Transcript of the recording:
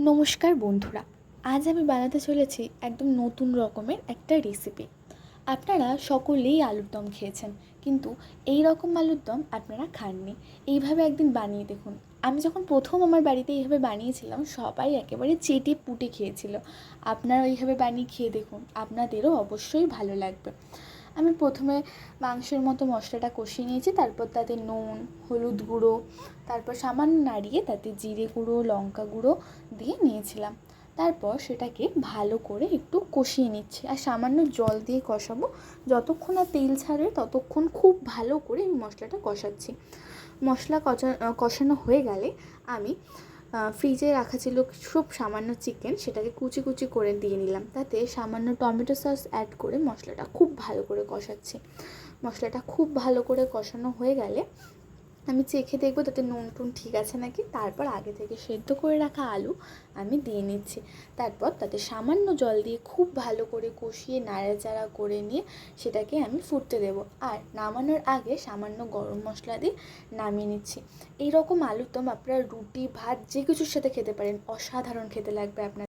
নমস্কার বন্ধুরা, আজ আমি বানাতে চলেছি একদম নতুন রকমের একটা রেসিপি। আপনারা সকলেই আলুর দম খেয়েছেন, কিন্তু এই রকম আলুর দম আপনারা খাননি। এইভাবে একদিন বানিয়ে দেখুন। আমি যখন প্রথম আমার বাড়িতে এইভাবে বানিয়েছিলাম, সবাই একেবারে চেটে পুটে খেয়েছিল। আপনারা এইভাবে বানিয়ে খেয়ে দেখুন, আপনাদেরও অবশ্যই ভালো লাগবে। আমি প্রথমে মাংসের মতো মশলাটা কষিয়ে নিয়েছি, তারপর তাতে নুন, হলুদ গুঁড়ো, তারপর সামান্য নাড়িয়ে তাতে জিরে গুঁড়ো, লঙ্কা গুঁড়ো দিয়ে নিয়েছিলাম। তারপর সেটাকে ভালো করে একটু কষিয়ে নিচ্ছি, আর সামান্য জল দিয়ে কষাবো। যতক্ষণ না তেল ছাড়ে ততক্ষণ খুব ভালো করে এই মশলাটা কষাচ্ছি। মশলা কষানো হয়ে গেলে আমি ফ্রিজে রাখা ছিল খুব সামান্য চিকেন, সেটাকে কুচি কুচি করে দিয়ে নিলাম। তাতে সামান্য টমেটো সস অ্যাড করে মশলাটা খুব ভালো করে কষাচ্ছি। মশলাটা খুব ভালো করে কষানো হয়ে গেলে আমি চেখে দেখবো তাতে নুন টুন ঠিক আছে নাকি। তারপর আগে থেকে সেদ্ধ করে রাখা আলু আমি দিয়ে নিচ্ছি। তারপর তাতে সামান্য জল দিয়ে খুব ভালো করে কষিয়ে নাড়াচাড়া করে নিয়ে সেটাকে আমি ফুটতে দেবো। আর নামানোর আগে সামান্য গরম মশলা দিয়ে নামিয়ে নিচ্ছি। এই রকম আলুর দম আপনারা রুটি, ভাত যে কিছুর সাথে খেতে পারেন, অসাধারণ খেতে লাগবে আপনার।